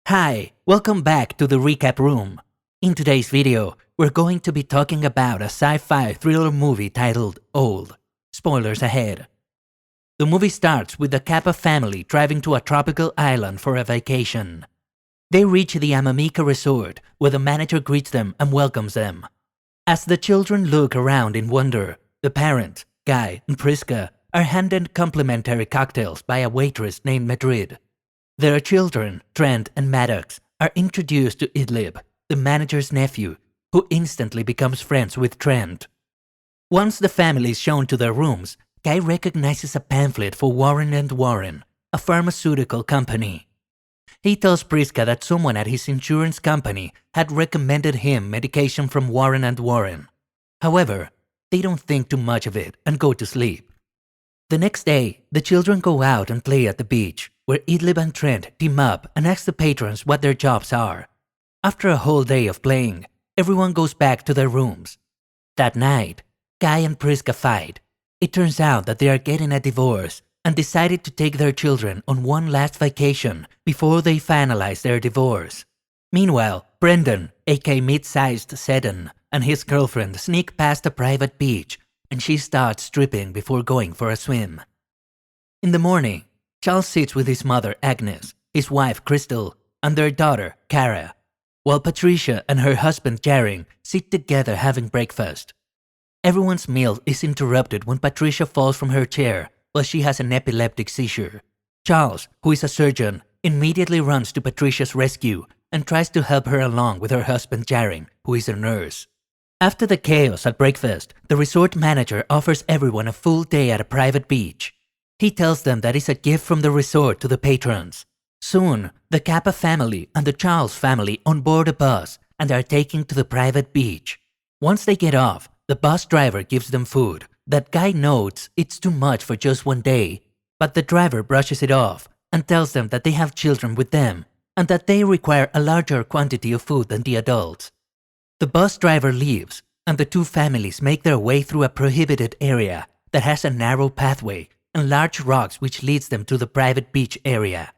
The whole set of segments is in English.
Hi, welcome back to the recap room. In today's video, we're going to be talking about a sci-fi thriller movie titled Old. Spoilers ahead. The movie starts with the Kappa family driving to a tropical island for a vacation. They reach the Amamica resort, where the manager greets them and welcomes them. As the children look around in wonder, the parents, Guy and Priska, are handed complimentary cocktails by a waitress named Madrid. Their children, Trent and Maddox, are introduced to Idyllic, the manager's nephew, who instantly becomes friends with Trent. Once the family is shown to their rooms, Guy recognizes a pamphlet for Warren & Warren, a pharmaceutical company. He tells Priska that someone at his insurance company had recommended him medication from Warren & Warren. However, they don't think too much of it and go to sleep. The next day, the children go out and play at the beach, where Idlib and Trent team up and ask the patrons what their jobs are. After a whole day of playing, everyone goes back to their rooms. That night, Guy and Priska fight. It turns out that they are getting a divorce and decided to take their children on one last vacation before they finalize their divorce. Meanwhile, Brendan, aka mid-sized Seddon, and his girlfriend sneak past a private beach, and she starts stripping before going for a swim. In the morning, Charles sits with his mother Agnes, his wife Crystal, and their daughter Cara, while Patricia and her husband Jaring sit together having breakfast. Everyone's meal is interrupted when Patricia falls from her chair while she has an epileptic seizure. Charles, who is a surgeon, immediately runs to Patricia's rescue and tries to help her along with her husband Jaring, who is a nurse. After the chaos at breakfast, the resort manager offers everyone a full day at a private beach. He tells them that it's a gift from the resort to the patrons. Soon, the Kappa family and the Charles family on board a bus and are taken to the private beach. Once they get off, the bus driver gives them food. That Guy notes it's too much for just one day, but the driver brushes it off and tells them that they have children with them and that they require a larger quantity of food than the adults. The bus driver leaves, and the two families make their way through a prohibited area that has a narrow pathway and large rocks which leads them to the private beach area.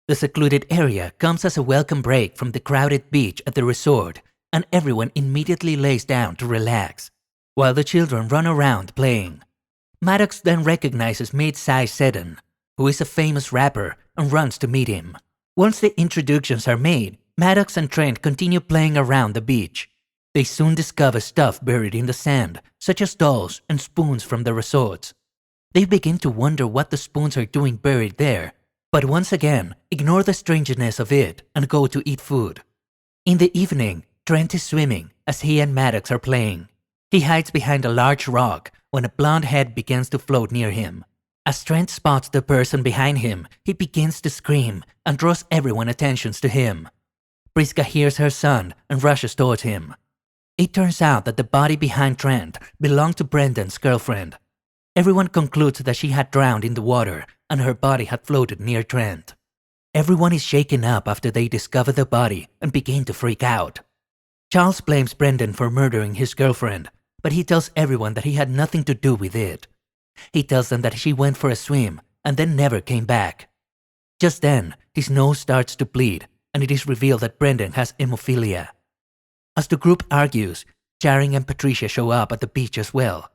The secluded area comes as a welcome break from the crowded beach at the resort, and everyone immediately lays down to relax, while the children run around playing. Maddox then recognizes mid-sized Seddon, who is a famous rapper, and runs to meet him. Once the introductions are made, Maddox and Trent continue playing around the beach. They soon discover stuff buried in the sand, such as dolls and spoons from the resorts. They begin to wonder what the spoons are doing buried there, but once again, ignore the strangeness of it and go to eat food. In the evening, Trent is swimming as he and Maddox are playing. He hides behind a large rock when a blonde head begins to float near him. As Trent spots the person behind him, he begins to scream and draws everyone's attention to him. Priska hears her son and rushes towards him. It turns out that the body behind Trent belonged to Brendan's girlfriend. Everyone concludes that she had drowned in the water and her body had floated near Trent. Everyone is shaken up after they discover the body and begin to freak out. Charles blames Brendan for murdering his girlfriend, but he tells everyone that he had nothing to do with it. He tells them that she went for a swim and then never came back. Just then, his nose starts to bleed and it is revealed that Brendan has hemophilia. As the group argues, Jaring and Patricia show up at the beach as well.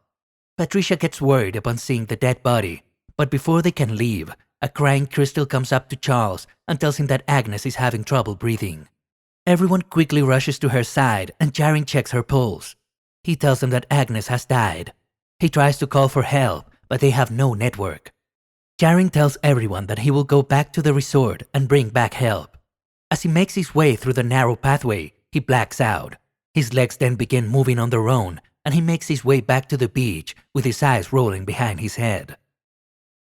Patricia gets worried upon seeing the dead body, but before they can leave, a crying Crystal comes up to Charles and tells him that Agnes is having trouble breathing. Everyone quickly rushes to her side and Jaring checks her pulse. He tells them that Agnes has died. He tries to call for help, but they have no network. Jaring tells everyone that he will go back to the resort and bring back help. As he makes his way through the narrow pathway, he blacks out. His legs then begin moving on their own, and he makes his way back to the beach with his eyes rolling behind his head.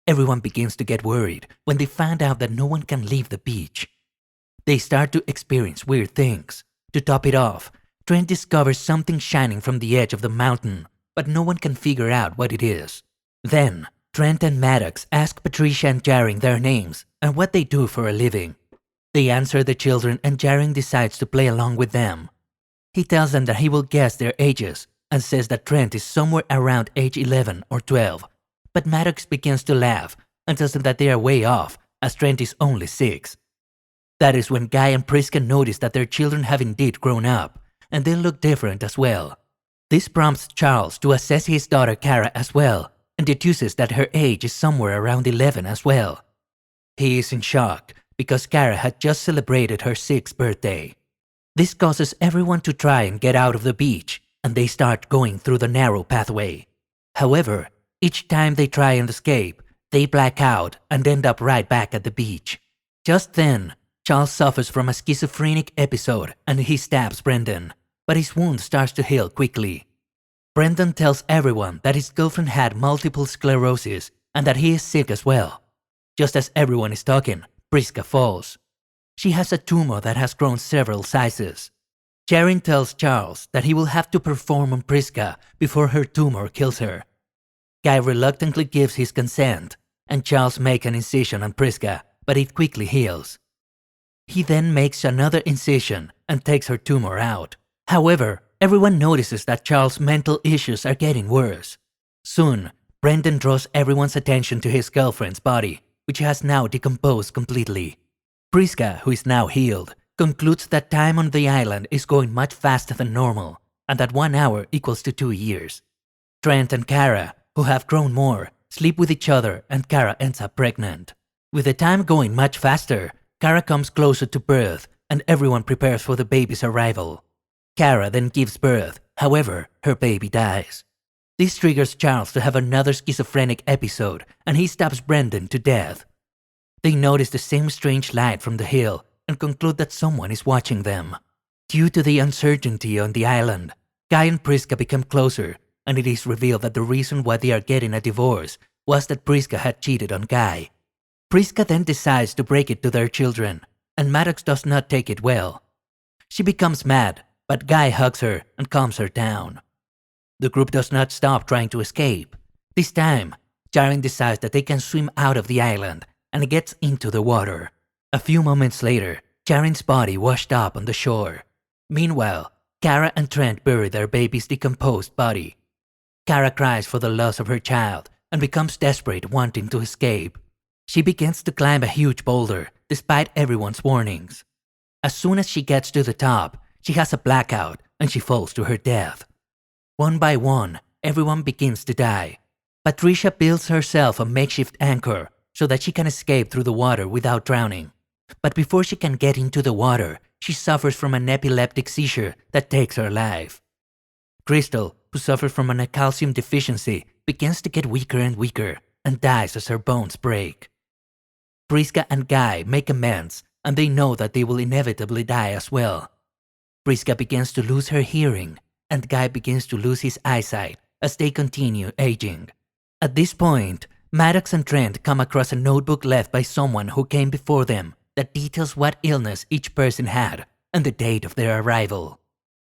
Everyone begins to get worried when they find out that no one can leave the beach. They start to experience weird things. To top it off, Trent discovers something shining from the edge of the mountain, but no one can figure out what it is. Then, Trent and Maddox ask Patricia and Jaring their names and what they do for a living. They answer the children and Jaring decides to play along with them. He tells them that he will guess their ages and says that Trent is somewhere around age 11 or 12, but Maddox begins to laugh and tells them that they are way off as Trent is only 6. That is when Guy and Priska notice that their children have indeed grown up, and they look different as well. This prompts Charles to assess his daughter Kara as well, and deduces that her age is somewhere around 11 as well. He is in shock because Kara had just celebrated her 6th birthday. This causes everyone to try and get out of the beach, and they start going through the narrow pathway. However, each time they try and escape, they black out and end up right back at the beach. Just then, Charles suffers from a schizophrenic episode and he stabs Brendan, but his wound starts to heal quickly. Brendan tells everyone that his girlfriend had multiple sclerosis and that he is sick as well. Just as everyone is talking, Priska falls. She has a tumor that has grown several sizes. Charin tells Charles that he will have to perform on Priska before her tumor kills her. Guy reluctantly gives his consent, and Charles makes an incision on Priska, but it quickly heals. He then makes another incision and takes her tumor out. However, everyone notices that Charles' mental issues are getting worse. Soon, Brendan draws everyone's attention to his girlfriend's body, which has now decomposed completely. Priska, who is now healed, concludes that time on the island is going much faster than normal, and that 1 hour equals to 2 years. Trent and Kara, who have grown more, sleep with each other and Kara ends up pregnant. With the time going much faster, Kara comes closer to birth and everyone prepares for the baby's arrival. Kara then gives birth, however, her baby dies. This triggers Charles to have another schizophrenic episode and he stabs Brendan to death. They notice the same strange light from the hill and conclude that someone is watching them. Due to the uncertainty on the island, Guy and Priska become closer, and it is revealed that the reason why they are getting a divorce was that Priska had cheated on Guy. Priska then decides to break it to their children, and Maddox does not take it well. She becomes mad, but Guy hugs her and calms her down. The group does not stop trying to escape. This time, Charin decides that they can swim out of the island and gets into the water. A few moments later, Charin's body washed up on the shore. Meanwhile, Kara and Trent bury their baby's decomposed body. Kara cries for the loss of her child and becomes desperate, wanting to escape. She begins to climb a huge boulder despite everyone's warnings. As soon as she gets to the top, she has a blackout and she falls to her death. One by one, everyone begins to die. Patricia builds herself a makeshift anchor so that she can escape through the water without drowning. But before she can get into the water, she suffers from an epileptic seizure that takes her life. Crystal, who suffers from a calcium deficiency, begins to get weaker and weaker and dies as her bones break. Priska and Guy make amends and they know that they will inevitably die as well. Priska begins to lose her hearing and Guy begins to lose his eyesight as they continue aging. At this point, Maddox and Trent come across a notebook left by someone who came before them that details what illness each person had and the date of their arrival.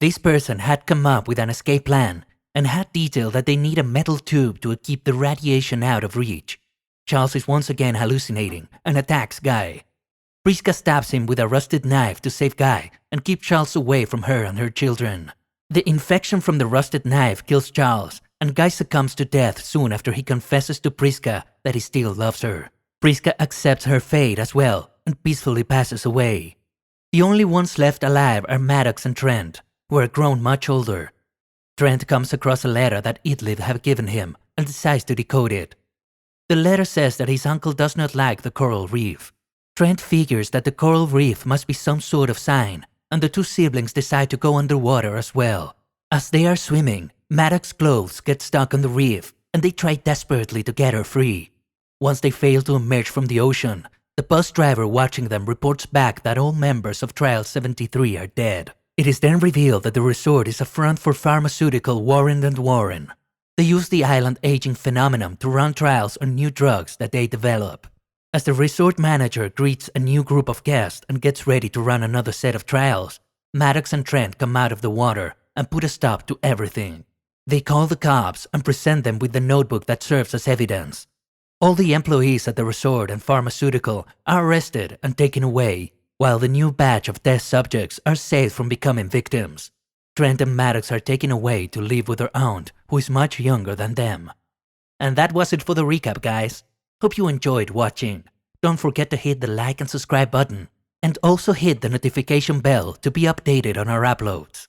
This person had come up with an escape plan and had detailed that they need a metal tube to keep the radiation out of reach. Charles is once again hallucinating and attacks Guy. Priska stabs him with a rusted knife to save Guy and keep Charles away from her and her children. The infection from the rusted knife kills Charles, and Guy succumbs to death soon after he confesses to Priska that he still loves her. Priska accepts her fate as well and peacefully passes away. The only ones left alive are Maddox and Trent, who are grown much older. Trent comes across a letter that Idyllic have given him and decides to decode it. The letter says that his uncle does not like the coral reef. Trent figures that the coral reef must be some sort of sign, and the two siblings decide to go underwater as well. As they are swimming, Maddox's clothes get stuck on the reef and they try desperately to get her free. Once they fail to emerge from the ocean, the bus driver watching them reports back that all members of Trial 73 are dead. It is then revealed that the resort is a front for pharmaceutical Warren & Warren. They use the island aging phenomenon to run trials on new drugs that they develop. As the resort manager greets a new group of guests and gets ready to run another set of trials, Maddox and Trent come out of the water and put a stop to everything. They call the cops and present them with the notebook that serves as evidence. All the employees at the resort and pharmaceutical are arrested and taken away, while the new batch of test subjects are saved from becoming victims. Trent and Maddox are taken away to live with their aunt, who is much younger than them. And that was it for the recap, guys. Hope you enjoyed watching. Don't forget to hit the like and subscribe button. and also hit the notification bell to be updated on our uploads.